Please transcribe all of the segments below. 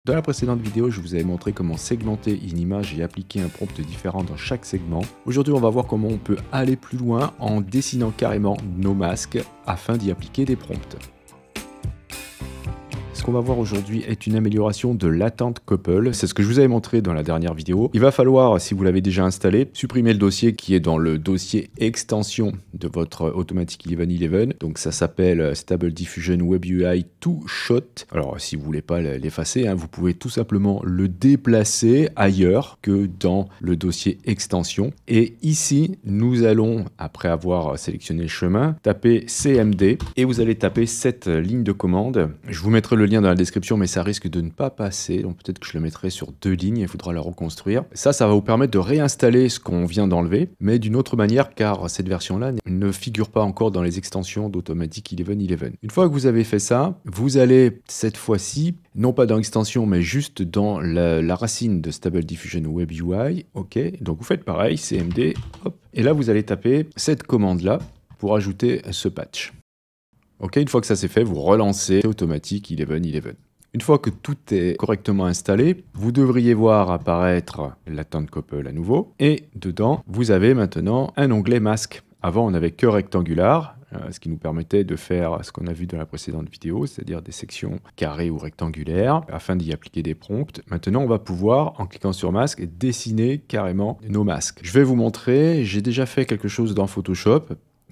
Dans la précédente vidéo, je vous avais montré comment segmenter une image et appliquer un prompt différent dans chaque segment. Aujourd'hui, on va voir comment on peut aller plus loin en dessinant carrément nos masques afin d'y appliquer des prompts. Ce qu'on va voir aujourd'hui est une amélioration de l'attente couple. C'est ce que je vous avais montré dans la dernière vidéo. Il va falloir, si vous l'avez déjà installé, supprimer le dossier qui est dans le dossier extension de votre Automatic 1111. Donc ça s'appelle Stable Diffusion Web UI 2 Shot. Alors si vous voulez pas l'effacer, vous pouvez tout simplement le déplacer ailleurs que dans le dossier extension. Et ici, nous allons, après avoir sélectionné le chemin, taper CMD et vous allez taper cette ligne de commande. Je vous mettrai le lien dans la description, mais ça risque de ne pas passer, donc peut-être que je le mettrai sur 2 lignes, il faudra la reconstruire. Ça va vous permettre de réinstaller ce qu'on vient d'enlever, mais d'une autre manière, car cette version-là ne figure pas encore dans les extensions d'Automatic 1111. Une fois que vous avez fait ça, vous allez cette fois-ci, non pas dans l'extension, mais juste dans la racine de Stable Diffusion Web UI, ok, donc vous faites pareil, CMD, hop, et là vous allez taper cette commande-là pour ajouter ce patch. Ok, une fois que ça c'est fait, vous relancez Automatic 1111. Une fois que tout est correctement installé, vous devriez voir apparaître l'attente couple à nouveau. Et dedans, vous avez maintenant un onglet masque. Avant, on n'avait que rectangular, ce qui nous permettait de faire ce qu'on a vu dans la précédente vidéo, c'est-à-dire des sections carrées ou rectangulaires, afin d'y appliquer des prompts. Maintenant, on va pouvoir, en cliquant sur masque, dessiner carrément nos masques. Je vais vous montrer, j'ai déjà fait quelque chose dans Photoshop.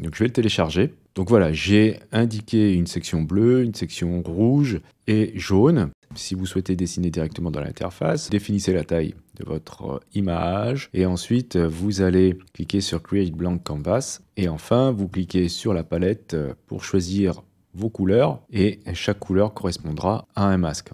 Donc je vais le télécharger. Donc voilà, j'ai indiqué une section bleue, une section rouge et jaune. Si vous souhaitez dessiner directement dans l'interface, définissez la taille de votre image et ensuite vous allez cliquer sur Create Blank Canvas et enfin vous cliquez sur la palette pour choisir vos couleurs et chaque couleur correspondra à un masque.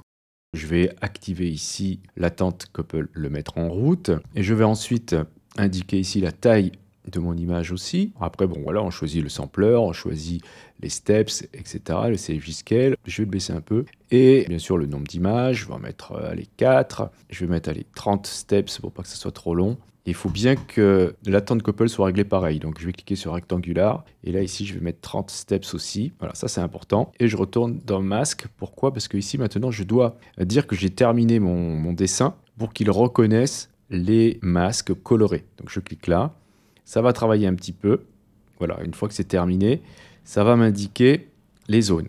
Je vais activer ici l'attente couple, le mettre en route et je vais ensuite indiquer ici la taille de mon image aussi. Après, bon voilà, on choisit le sampler, on choisit les steps, etc. Le CFG scale, je vais le baisser un peu. Et bien sûr, le nombre d'images, je vais en mettre les 4. Je vais mettre 30 steps pour pas que ça soit trop long. Il faut bien que l'attente couple soit réglée pareil. Donc je vais cliquer sur rectangular. Et là, ici, je vais mettre 30 steps aussi. Voilà, ça c'est important. Et je retourne dans masque. Pourquoi? Parce que ici, maintenant, je dois dire que j'ai terminé mon dessin pour qu'il reconnaisse les masques colorés. Donc je clique là. Ça va travailler un petit peu. Voilà, une fois que c'est terminé, ça va m'indiquer les zones.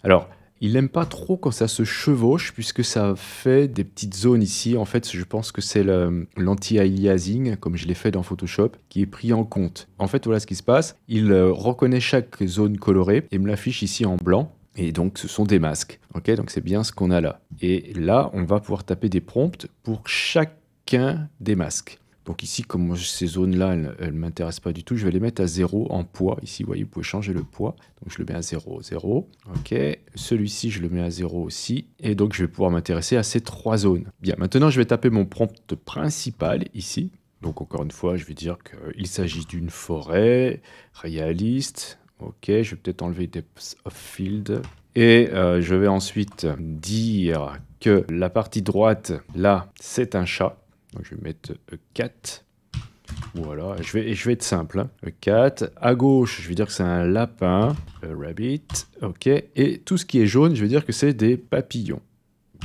Alors, il n'aime pas trop quand ça se chevauche, puisque ça fait des petites zones ici. En fait, je pense que c'est l'anti-aliasing, comme je l'ai fait dans Photoshop, qui est pris en compte. En fait, voilà ce qui se passe. Il reconnaît chaque zone colorée et me l'affiche ici en blanc. Et donc, ce sont des masques. Ok, donc c'est bien ce qu'on a là. Et là, on va pouvoir taper des prompts pour chacun des masques. Donc ici, comme ces zones-là, elles ne m'intéressent pas du tout, je vais les mettre à 0 en poids. Ici, vous voyez, vous pouvez changer le poids. Donc je le mets à 0, 0. Ok. Celui-ci, je le mets à 0 aussi. Et donc, je vais pouvoir m'intéresser à ces 3 zones. Bien, maintenant, je vais taper mon prompt principal ici. Donc encore une fois, je vais dire qu'il s'agit d'une forêt réaliste. Ok, je vais peut-être enlever Depth of Field. Et je vais ensuite dire que la partie droite, là, c'est un chat. Donc je vais mettre E4. Voilà, je vais être simple. E4. À gauche, je vais dire que c'est un lapin. Rabbit. Ok. Et tout ce qui est jaune, je vais dire que c'est des papillons.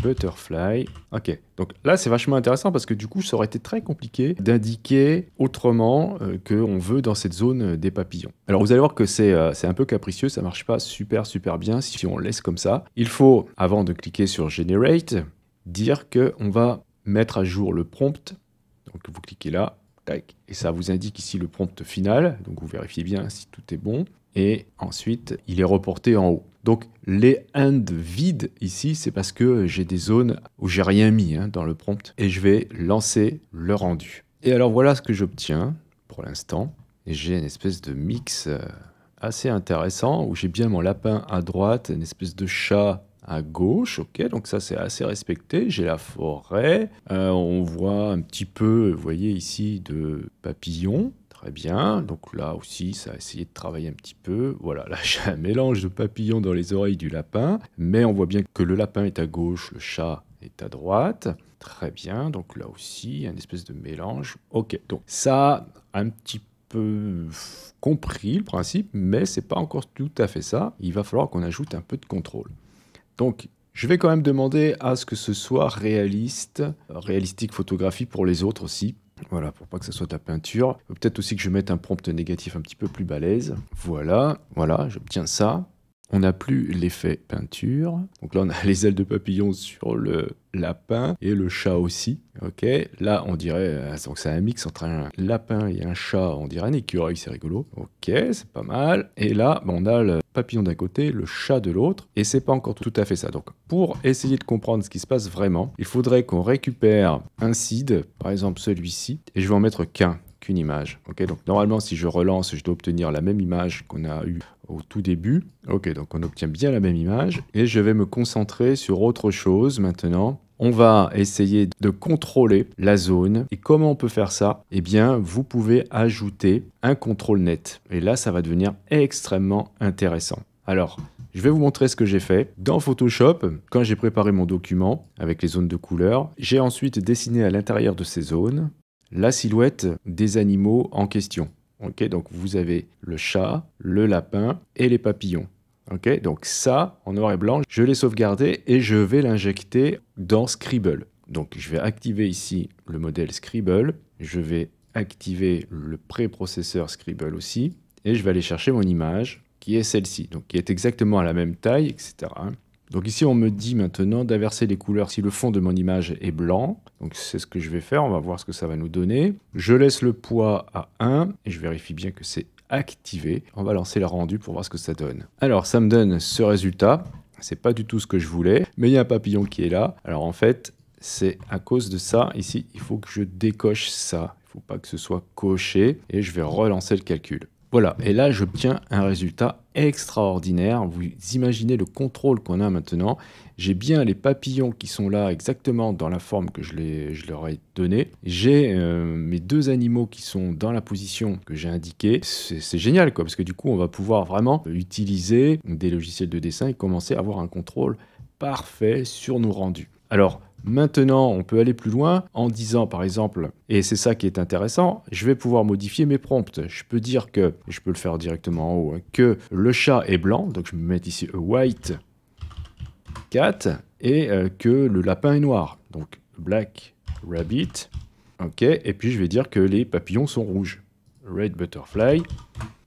Butterfly. Ok. Donc là, c'est vachement intéressant parce que du coup, ça aurait été très compliqué d'indiquer autrement qu'on veut dans cette zone des papillons. Alors vous allez voir que c'est un peu capricieux, ça marche pas super bien si on le laisse comme ça. Il faut, avant de cliquer sur Generate, dire qu'on va mettre à jour le prompt. Donc vous cliquez là, tac, et ça vous indique ici le prompt final. Donc vous vérifiez bien si tout est bon. Et ensuite, il est reporté en haut. Donc les end vides ici, c'est parce que j'ai des zones où j'ai rien mis dans le prompt. Et je vais lancer le rendu. Et alors voilà ce que j'obtiens pour l'instant. Et j'ai une espèce de mix assez intéressant où j'ai bien mon lapin à droite, une espèce de chat à gauche, ok, donc ça c'est assez respecté. J'ai la forêt, on voit un petit peu, vous voyez ici, de papillons, très bien. Donc là aussi, ça a essayé de travailler un petit peu. Voilà, là j'ai un mélange de papillons dans les oreilles du lapin, mais on voit bien que le lapin est à gauche, le chat est à droite. Très bien, donc là aussi, un espèce de mélange. Ok, donc ça a un petit peu compris le principe, mais c'est pas encore tout à fait ça. Il va falloir qu'on ajoute un peu de contrôle. Donc, Je vais quand même demander à ce que ce soit réaliste, réalistique photographie pour les autres aussi. Voilà, pour pas que ce soit de la peinture. Peut-être aussi que je mette un prompt négatif un petit peu plus balèze. Voilà, j'obtiens ça. On n'a plus l'effet peinture. Donc là, on a les ailes de papillon sur le lapin et le chat aussi. Ok, là, on dirait, donc c'est un mix entre un lapin et un chat. On dirait un écureuil, c'est rigolo. Ok, c'est pas mal. Et là, on a le papillon d'un côté, le chat de l'autre. Et c'est pas encore tout à fait ça. Donc, pour essayer de comprendre ce qui se passe vraiment, il faudrait qu'on récupère un seed, par exemple celui-ci, et je vais en mettre qu'une image. Ok, donc normalement, si je relance, je dois obtenir la même image qu'on a eue au tout début. Ok, donc on obtient bien la même image. Et je vais me concentrer sur autre chose maintenant. On va essayer de contrôler la zone. Et comment on peut faire ça? Eh bien, vous pouvez ajouter un contrôle net. Et là, ça va devenir extrêmement intéressant. Alors, je vais vous montrer ce que j'ai fait. Dans Photoshop, quand j'ai préparé mon document avec les zones de couleurs, j'ai ensuite dessiné à l'intérieur de ces zones la silhouette des animaux en question. Ok, donc vous avez le chat, le lapin et les papillons. Ok, donc ça, en noir et blanc, je l'ai sauvegardé et je vais l'injecter dans Scribble. Donc je vais activer ici le modèle Scribble, je vais activer le préprocesseur Scribble aussi, et je vais aller chercher mon image, qui est celle-ci, donc qui est exactement à la même taille, etc. Donc ici, on me dit maintenant d'inverser les couleurs si le fond de mon image est blanc. Donc c'est ce que je vais faire, on va voir ce que ça va nous donner. Je laisse le poids à 1 et je vérifie bien que c'est activé. On va lancer le rendu pour voir ce que ça donne. Alors ça me donne ce résultat. C'est pas du tout ce que je voulais, mais il y a un papillon qui est là. Alors en fait, c'est à cause de ça. Ici, il faut que je décoche ça. Il ne faut pas que ce soit coché et je vais relancer le calcul. Voilà, et là j'obtiens un résultat extraordinaire. Vous imaginez le contrôle qu'on a maintenant. J'ai bien les papillons qui sont là exactement dans la forme que je leur ai donnée. J'ai mes deux animaux qui sont dans la position que j'ai indiquée. C'est génial, quoi, parce que du coup on va pouvoir vraiment utiliser des logiciels de dessin et commencer à avoir un contrôle parfait sur nos rendus. Alors, maintenant, on peut aller plus loin en disant, par exemple, et c'est ça qui est intéressant, je vais pouvoir modifier mes prompts. Je peux dire que, je peux le faire directement en haut, que le chat est blanc, donc je vais mettre ici a white cat, et que le lapin est noir, donc black rabbit. Ok, et puis je vais dire que les papillons sont rouges, red butterfly.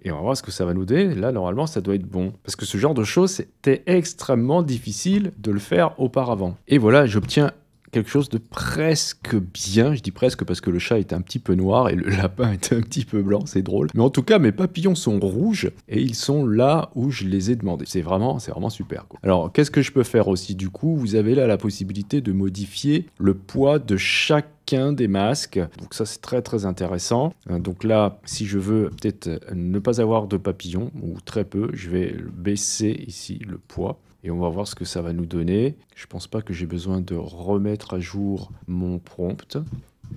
Et on va voir ce que ça va nous donner. Là, normalement, ça doit être bon. Parce que ce genre de choses, c'était extrêmement difficile de le faire auparavant. Et voilà, j'obtiens quelque chose de presque bien. Je dis presque parce que le chat est un petit peu noir et le lapin est un petit peu blanc, c'est drôle. Mais en tout cas, mes papillons sont rouges et ils sont là où je les ai demandés. C'est vraiment super, quoi. Alors, qu'est-ce que je peux faire aussi? Du coup, vous avez là la possibilité de modifier le poids de chacun des masques. Donc ça, c'est très intéressant. Donc là, si je veux peut-être ne pas avoir de papillons, ou très peu, je vais baisser ici le poids. Et on va voir ce que ça va nous donner. Je pense pas que j'ai besoin de remettre à jour mon prompt.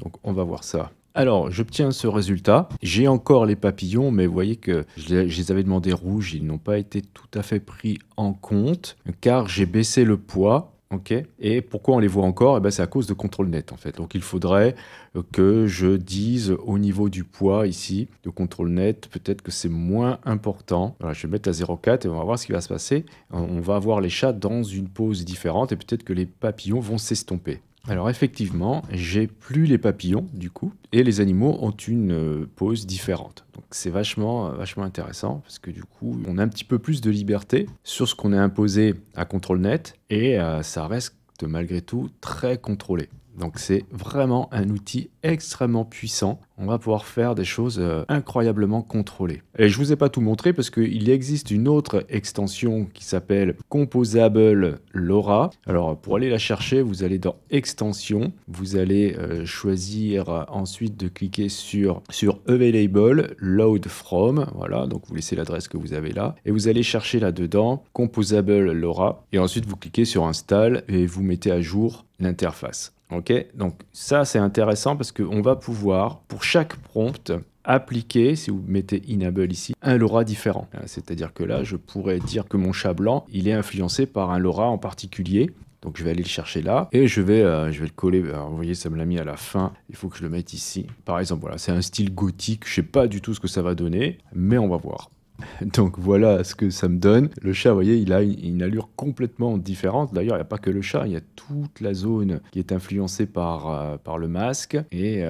Donc on va voir ça. Alors, j'obtiens ce résultat. J'ai encore les papillons, mais vous voyez que je les avais demandés rouges. Ils n'ont pas été tout à fait pris en compte, car j'ai baissé le poids. Ok. Et pourquoi on les voit encore? Eh ben, c'est à cause de contrôle net, en fait. Donc il faudrait que je dise au niveau du poids ici, de contrôle net, peut-être que c'est moins important. Voilà, je vais mettre à 0,4 et on va voir ce qui va se passer. On va avoir les chats dans une pose différente et peut-être que les papillons vont s'estomper. Alors effectivement, j'ai plus les papillons du coup, et les animaux ont une pose différente. Donc c'est vachement intéressant, parce que du coup, on a un petit peu plus de liberté sur ce qu'on a imposé à contrôle net, et ça reste malgré tout très contrôlé. Donc c'est vraiment un outil extrêmement puissant. On va pouvoir faire des choses incroyablement contrôlées. Et je vous ai pas tout montré parce qu'il existe une autre extension qui s'appelle Composable LoRa. Alors pour aller la chercher, vous allez dans Extensions, vous allez choisir ensuite de cliquer sur Available, Load From. Voilà, donc vous laissez l'adresse que vous avez là. Et vous allez chercher là-dedans Composable LoRa. Et ensuite vous cliquez sur Install et vous mettez à jour l'interface. Ok, donc ça c'est intéressant parce qu'on va pouvoir, pour chaque prompt, appliquer, si vous mettez Enable ici, un LoRa différent. C'est-à-dire que là, je pourrais dire que mon chat blanc, il est influencé par un LoRa en particulier. Donc je vais aller le chercher là et je vais le coller. Alors, vous voyez, ça me l'a mis à la fin. Il faut que je le mette ici. Par exemple, voilà, c'est un style gothique. Je sais pas du tout ce que ça va donner, mais on va voir. Donc voilà ce que ça me donne. Le chat, vous voyez, il a une allure complètement différente. D'ailleurs, il n'y a pas que le chat, il y a toute la zone qui est influencée par le masque. Et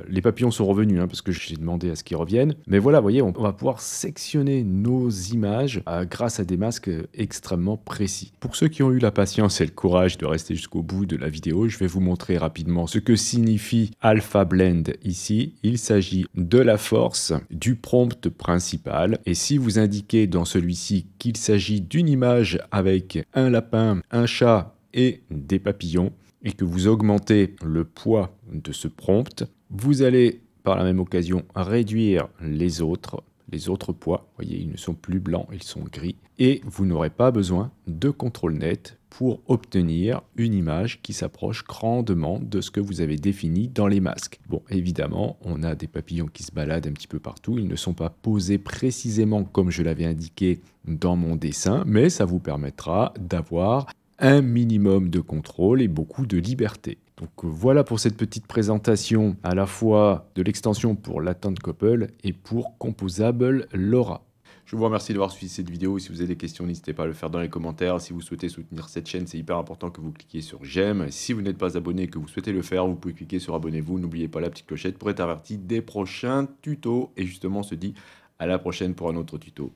les papillons sont revenus, hein, parce que j'ai demandé à ce qu'ils reviennent. Mais voilà, vous voyez, on va pouvoir sectionner nos images grâce à des masques extrêmement précis. Pour ceux qui ont eu la patience et le courage de rester jusqu'au bout de la vidéo, je vais vous montrer rapidement ce que signifie Alpha Blend ici. Il s'agit de la force du prompt principal. Et si vous indiquez dans celui-ci qu'il s'agit d'une image avec un lapin, un chat et des papillons, et que vous augmentez le poids de ce prompt, vous allez par la même occasion réduire les autres poids. Vous voyez, ils ne sont plus blancs, ils sont gris. Et vous n'aurez pas besoin de contrôle net pour obtenir une image qui s'approche grandement de ce que vous avez défini dans les masques. Bon, évidemment, on a des papillons qui se baladent un petit peu partout. Ils ne sont pas posés précisément comme je l'avais indiqué dans mon dessin, mais ça vous permettra d'avoir un minimum de contrôle et beaucoup de liberté. Donc voilà pour cette petite présentation à la fois de l'extension pour Latent Couple et pour Composable LoRa. Je vous remercie d'avoir suivi cette vidéo. Si vous avez des questions, n'hésitez pas à le faire dans les commentaires. Si vous souhaitez soutenir cette chaîne, c'est hyper important que vous cliquiez sur j'aime. Si vous n'êtes pas abonné et que vous souhaitez le faire, vous pouvez cliquer sur abonnez-vous. N'oubliez pas la petite clochette pour être averti des prochains tutos. Et justement, on se dit à la prochaine pour un autre tuto.